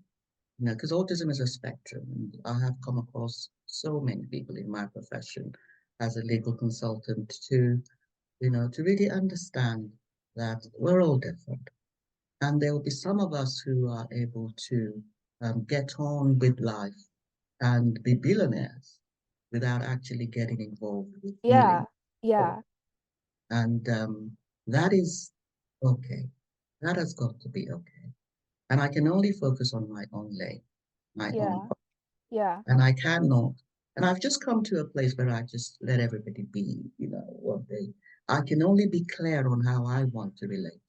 because autism is a spectrum, and I have come across so many people in my profession as a legal consultant to, to really understand that we're all different. And there will be some of us who are able to get on with life and be billionaires without actually getting involved with Yeah. healing. Yeah. And that is okay. That has got to be okay. And I can only focus on my own lane, my own Yeah. path. Yeah. And I cannot. And I've just come to a place where I just let everybody be, what they. I can only be clear on how I want to relate.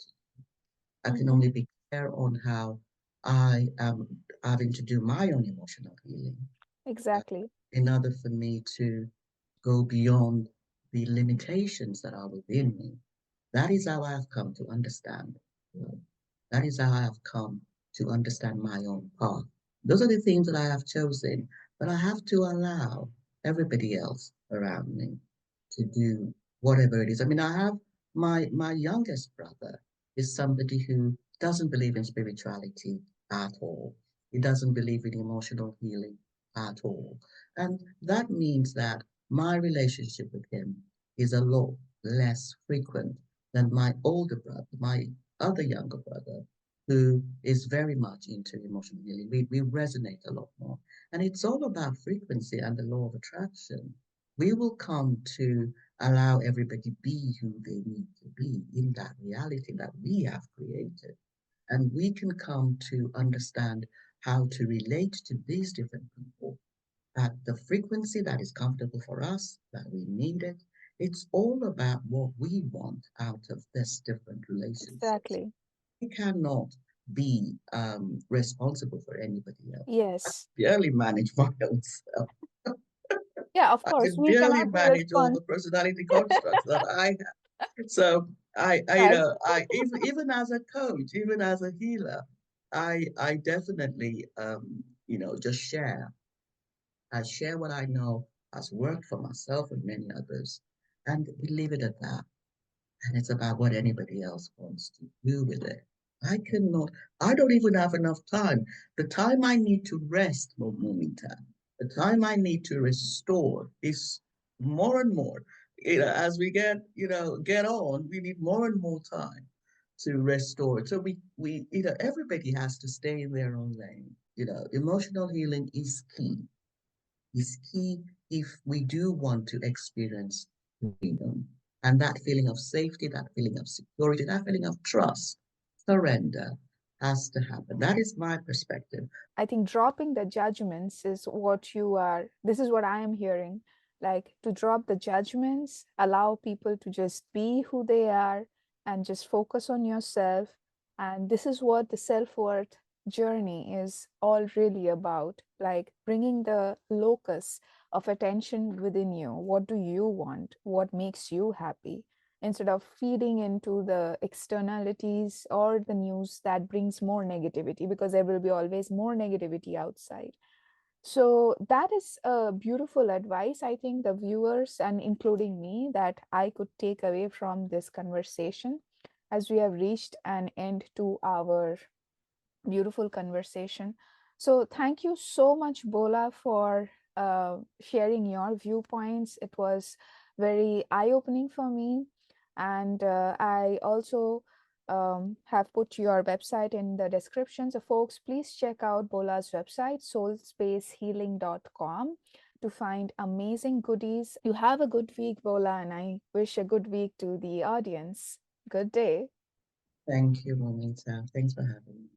I can Hmm. only be clear on how I am having to do my own emotional healing Exactly. in order for me to go beyond the limitations that are within me. That is how I have come to understand. That is how I have come to understand my own path. Those are the things that I have chosen, but I have to allow everybody else around me to do whatever it is. I mean, I have my youngest brother is somebody who doesn't believe in spirituality at all. He doesn't believe in emotional healing at all. And that means that my relationship with him is a lot less frequent than my older brother, my other younger brother, who is very much into emotional healing. We resonate a lot more. And it's all about frequency and the law of attraction. We will come to allow everybody be who they need to be in that reality that we have created. And we can come to understand how to relate to these different people at the frequency that is comfortable for us, that we need it. It's all about what we want out of this different relationships. Exactly. We cannot be responsible for anybody else. I Yes. barely manage my own self. Yeah, of I course, can we barely cannot be manage all responsible. the personality constructs that I have. So Yes, I even as a coach, even as a healer, I definitely just share. I share what I know has worked for myself and many others, and we leave it at that. And it's about what anybody else wants to do with it. I cannot, I don't even have enough time. The time I need to rest, Momita, the time I need to restore is more and more. As we get on, we need more and more time to restore. So everybody has to stay in their own lane. Emotional healing is key if we do want to experience freedom. And that feeling of safety, that feeling of security, that feeling of trust, surrender has to happen. That is my perspective. I think dropping the judgments is what you are. This is what I am hearing. Like to drop the judgments, allow people to just be who they are and just focus on yourself. And this is what the self worth journey is all really about. Like bringing the locus of attention within you. What do you want? What makes you happy? Instead of feeding into the externalities or the news that brings more negativity, because there will be always more negativity outside. So that is a beautiful advice, I think, the viewers and including me, that I could take away from this conversation, as we have reached an end to our beautiful conversation. So, thank you so much, Bola, for sharing your viewpoints. It was very eye opening for me. And I also have put your website in the description. So, folks, please check out Bola's website, soulspacehealing.com, to find amazing goodies. You have a good week, Bola, and I wish a good week to the audience. Good day. Thank you, Momita. Thanks for having me.